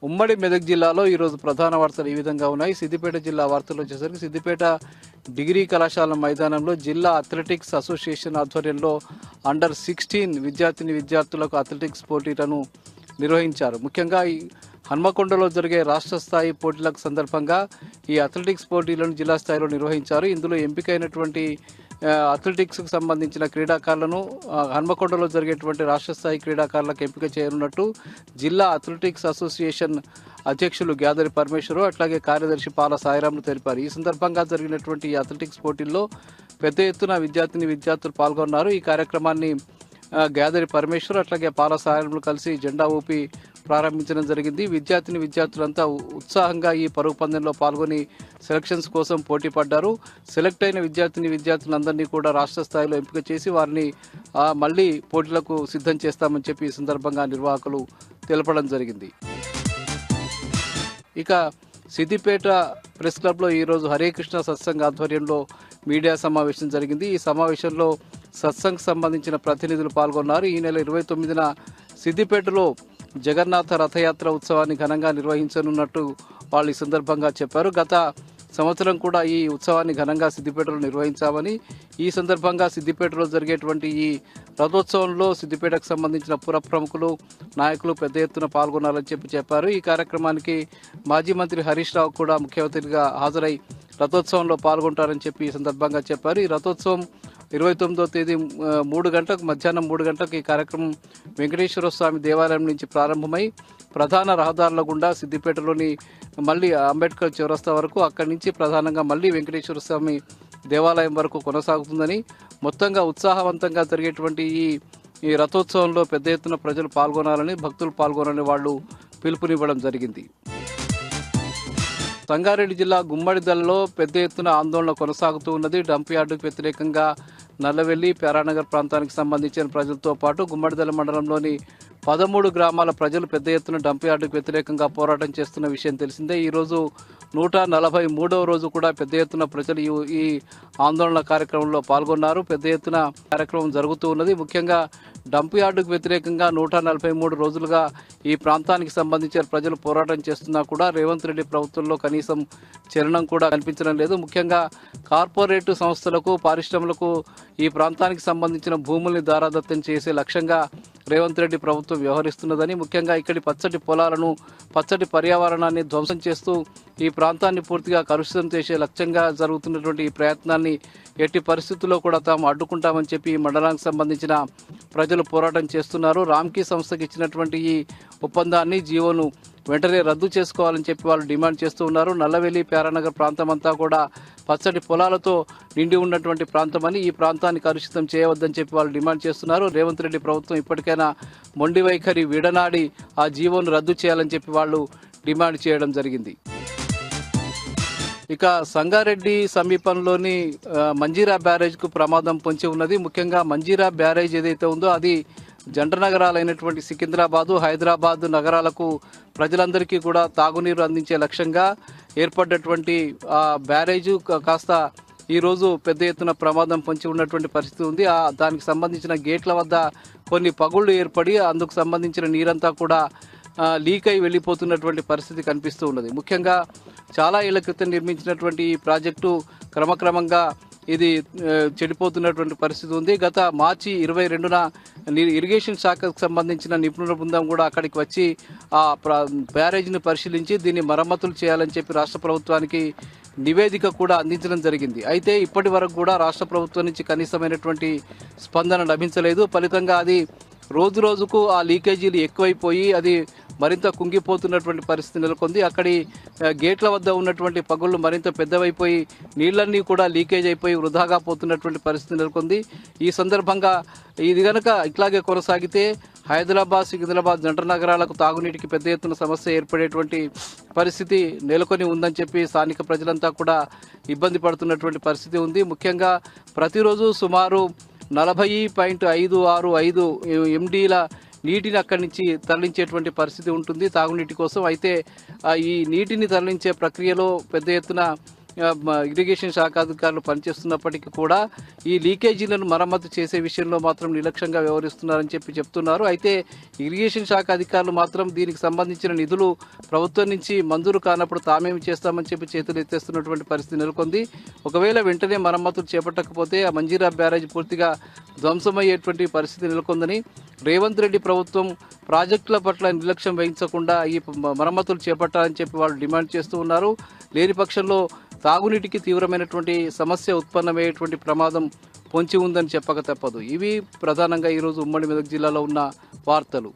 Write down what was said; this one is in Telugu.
ఉమ్మడి మెదక్ జిల్లాలో ఈరోజు ప్రధాన వార్తలు ఈ విధంగా ఉన్నాయి. సిద్దిపేట జిల్లా వార్తలు వచ్చేసరికి సిద్దిపేట డిగ్రీ కళాశాల మైదానంలో జిల్లా అథ్లెటిక్స్ అసోసియేషన్ ఆధ్వర్యంలో అండర్-16 విద్యార్థులకు అథ్లెటిక్స్ పోటీలను నిర్వహించారు. ముఖ్యంగా ఈ హన్మకొండలో జరిగే రాష్ట్ర స్థాయి పోటీలకు సందర్భంగా ఈ అథ్లెటిక్స్ పోటీలను జిల్లా స్థాయిలో నిర్వహించారు. ఇందులో ఎంపికైనటువంటి అథ్లెటిక్స్కు సంబంధించిన క్రీడాకారులను హన్మకొండలో జరిగేటువంటి రాష్ట్ర స్థాయి క్రీడాకారులకు ఎంపిక చేయనున్నట్టు జిల్లా అథ్లెటిక్స్ అసోసియేషన్ అధ్యక్షులు గ్యాదరి పరమేశ్వరు అట్లాగే కార్యదర్శి పాల సాయిరాములు తెలిపారు. ఈ సందర్భంగా జరిగినటువంటి ఈ అథ్లెటిక్స్ పోటీల్లో పెద్ద ఎత్తున విద్యార్థులు పాల్గొన్నారు. ఈ కార్యక్రమాన్ని గ్యాదరి పరమేశ్వర్ అట్లాగే పాల సాయిరాములు కలిసి జెండా ఊపి ప్రారంభించడం జరిగింది. విద్యార్థులంతా ఉత్సాహంగా ఈ పరుగు పందెంలో పాల్గొని సెలక్షన్స్ కోసం పోటీ పడ్డారు. సెలెక్ట్ అయిన విద్యార్థులందరినీ కూడా రాష్ట్ర స్థాయిలో ఎంపిక చేసి వారిని మళ్ళీ పోటీలకు సిద్ధం చేస్తామని చెప్పి ఈ సందర్భంగా నిర్వాహకులు తెలపడం జరిగింది. ఇక సిద్దిపేట ప్రెస్ క్లబ్లో ఈరోజు హరే కృష్ణ సత్సంగ్ ఆధ్వర్యంలో మీడియా సమావేశం జరిగింది. ఈ సమావేశంలో సత్సంగ్ సంబంధించిన ప్రతినిధులు పాల్గొన్నారు. ఈ నెల 29న సిద్దిపేటలో జగన్నాథ రథయాత్ర ఉత్సవాన్ని ఘనంగా నిర్వహించనున్నట్టు వాళ్ళు ఈ సందర్భంగా చెప్పారు. గత సంవత్సరం కూడా ఈ ఉత్సవాన్ని ఘనంగా సిద్దిపేటలో నిర్వహించామని, ఈ సందర్భంగా సిద్దిపేటలో జరిగేటువంటి ఈ రథోత్సవంలో సిద్దిపేటకు సంబంధించిన పుర ప్రముఖులు నాయకులు పెద్ద ఎత్తున పాల్గొనాలని చెప్పారు. ఈ కార్యక్రమానికి మాజీ మంత్రి హరీష్ రావు కూడా ముఖ్య అతిథిగా హాజరై రథోత్సవంలో పాల్గొంటారని చెప్పి ఈ సందర్భంగా చెప్పారు. ఈ రథోత్సవం 29వ తేదీ మధ్యాహ్నం 3 గంటలకు ఈ కార్యక్రమం వెంకటేశ్వర స్వామి దేవాలయం నుంచి ప్రారంభమై ప్రధాన రహదారుల గుండా సిద్దిపేటలోని మళ్ళీ అంబేద్కర్ చౌరస్తా వరకు, అక్కడి నుంచి ప్రధానంగా మళ్ళీ వెంకటేశ్వర స్వామి దేవాలయం వరకు కొనసాగుతుందని, మొత్తంగా ఉత్సాహవంతంగా జరిగేటువంటి ఈ రథోత్సవంలో పెద్ద ఎత్తున ప్రజలు పాల్గొనాలని, భక్తులు పాల్గొనాలని వాళ్ళు పిలుపునివ్వడం జరిగింది. సంగారెడ్డి జిల్లా గుమ్మడిదలలో పెద్ద ఎత్తున ఆందోళన కొనసాగుతూ ఉన్నది. డంప్ యార్డుకు వ్యతిరేకంగా నల్లవెల్లి, ప్యారానగర్ ప్రాంతానికి సంబంధించిన ప్రజలతో పాటు గుమ్మడిదల మండలంలోని 13 గ్రామాల ప్రజలు పెద్ద ఎత్తున డంప్ యార్డుకు వ్యతిరేకంగా పోరాటం చేస్తున్న విషయం తెలిసిందే. ఈరోజు 143వ రోజు కూడా పెద్ద ఎత్తున ప్రజలు ఈ ఆందోళన కార్యక్రమంలో పాల్గొన్నారు. పెద్ద ఎత్తున కార్యక్రమం జరుగుతూ ఉన్నది. ముఖ్యంగా డంప్ యార్డుకు వ్యతిరేకంగా 143 రోజులుగా ఈ ప్రాంతానికి సంబంధించిన ప్రజలు పోరాటం చేస్తున్నా కూడా రేవంత్ రెడ్డి ప్రభుత్వంలో కనీసం చలనం కూడా కనిపించడం లేదు. ముఖ్యంగా కార్పొరేట్ సంస్థలకు, పారిశ్రమలకు ఈ ప్రాంతానికి సంబంధించిన భూముల్ని దారాదత్తం చేసే లక్ష్యంగా రేవంత్ రెడ్డి ప్రభుత్వం వ్యవహరిస్తున్నదని, ముఖ్యంగా ఇక్కడి పచ్చటి పొలాలను, పచ్చటి పర్యావరణాన్ని ధ్వంసం చేస్తూ ఈ ప్రాంతాన్ని పూర్తిగా కలుషితం చేసే లక్ష్యంగా జరుగుతున్నటువంటి ఈ ప్రయత్నాన్ని ఎట్టి పరిస్థితుల్లో కూడా తాము అడ్డుకుంటామని చెప్పి ఈ మండలానికి సంబంధించిన ప్రజలు పోరాటం చేస్తున్నారు. రామ్కీ సంస్థకి ఇచ్చినటువంటి ఈ ఒప్పందాన్ని, జీవోను వెంటనే రద్దు చేసుకోవాలని చెప్పి వాళ్ళు డిమాండ్ చేస్తూ ఉన్నారు. నల్లవెల్లి, ప్యారానగర్ ప్రాంతం అంతా కూడా పచ్చటి పొలాలతో నిండి ఉన్నటువంటి ప్రాంతమని, ఈ ప్రాంతాన్ని కలుషితం చేయవద్దని చెప్పి వాళ్ళు డిమాండ్ చేస్తున్నారు. రేవంత్ రెడ్డి ప్రభుత్వం ఇప్పటికైనా మొండి వైఖరి విడనాడి ఆ జీవోను రద్దు చేయాలని చెప్పి వాళ్ళు డిమాండ్ చేయడం జరిగింది. ఇక సంగారెడ్డి సమీపంలోని మంజీరా బ్యారేజ్కు ప్రమాదం పొంచి ఉన్నది. ముఖ్యంగా మంజీరా బ్యారేజ్ ఏదైతే ఉందో అది జంట నగరాలైనటువంటి సికింద్రాబాదు, హైదరాబాద్ నగరాలకు ప్రజలందరికీ కూడా తాగునీరు అందించే లక్ష్యంగా ఏర్పడ్డటువంటి ఆ బ్యారేజు కాస్త ఈరోజు పెద్ద ఎత్తున ప్రమాదం పొంచి ఉన్నటువంటి పరిస్థితి ఉంది. దానికి సంబంధించిన గేట్ల వద్ద కొన్ని పగుళ్లు ఏర్పడి అందుకు సంబంధించిన నీరంతా కూడా లీక్ అయి వెళ్ళిపోతున్నటువంటి పరిస్థితి కనిపిస్తూ ఉన్నది. ముఖ్యంగా చాలా ఏళ్ల క్రితం నిర్మించినటువంటి ఈ ప్రాజెక్టు క్రమక్రమంగా ఇది చెడిపోతున్నటువంటి పరిస్థితి ఉంది. గత మార్చి 22న ఇరిగేషన్ శాఖకు సంబంధించిన నిపుణుల బృందం కూడా అక్కడికి వచ్చి ఆ బ్యారేజ్ని పరిశీలించి దీన్ని మరమ్మతులు చేయాలని చెప్పి రాష్ట్ర ప్రభుత్వానికి నివేదిక కూడా అందించడం జరిగింది. అయితే ఇప్పటి వరకు కూడా రాష్ట్ర ప్రభుత్వం నుంచి కనీసమైనటువంటి స్పందన లభించలేదు. ఫలితంగా అది రోజు రోజుకు ఆ లీకేజీలు ఎక్కువైపోయి అది మరింత కుంగిపోతున్నటువంటి పరిస్థితి నెలకొంది. అక్కడి గేట్ల వద్ద ఉన్నటువంటి పగుళ్లు మరింత పెద్దవైపోయి నీళ్లన్నీ కూడా లీకేజ్ అయిపోయి వృధాగా పోతున్నటువంటి పరిస్థితి నెలకొంది. ఈ సందర్భంగా ఇది కనుక ఇట్లాగే కొనసాగితే హైదరాబాద్, సికింద్రాబాద్ జంట నగరాలకు తాగునీటికి పెద్ద ఎత్తున సమస్య ఏర్పడేటువంటి పరిస్థితి నెలకొని ఉందని చెప్పి స్థానిక ప్రజలంతా కూడా ఇబ్బంది పడుతున్నటువంటి పరిస్థితి ఉంది. ముఖ్యంగా ప్రతిరోజు సుమారు 40.565 MDల నీటిని అక్కడి నుంచి తరలించేటువంటి పరిస్థితి ఉంటుంది తాగునీటి కోసం. అయితే ఈ నీటిని తరలించే ప్రక్రియలో పెద్ద ఎత్తున ఇరిగేషన్ శాఖ అధికారులు పనిచేస్తున్నప్పటికీ కూడా ఈ లీకేజీలను మరమ్మతు చేసే విషయంలో మాత్రం నిర్లక్ష్యంగా వ్యవహరిస్తున్నారని చెప్తున్నారు. అయితే ఇరిగేషన్ శాఖ అధికారులు మాత్రం దీనికి సంబంధించిన నిధులు ప్రభుత్వం నుంచి మంజూరు కానప్పుడు తామేమి చేస్తామని చెప్పి చేతులు ఎత్తేస్తున్నటువంటి పరిస్థితి నెలకొంది. ఒకవేళ వెంటనే మరమ్మతులు చేపట్టకపోతే ఆ మంజీరా బ్యారేజ్ పూర్తిగా ధ్వంసమయ్యేటువంటి పరిస్థితి నెలకొందని రేవంత్ రెడ్డి ప్రభుత్వం ప్రాజెక్టుల పట్ల నిర్లక్ష్యం వహించకుండా ఈ మరమ్మతులు చేపట్టాలని చెప్పి వాళ్ళు డిమాండ్ చేస్తూ ఉన్నారు. లేని పక్షంలో తాగునీటికి తీవ్రమైనటువంటి సమస్య ఉత్పన్నమయ్యేటువంటి ప్రమాదం పొంచి ఉందని చెప్పక తప్పదు. ఇవి ప్రధానంగా ఈరోజు ఉమ్మడి మెదక్ జిల్లాలో ఉన్న వార్తలు.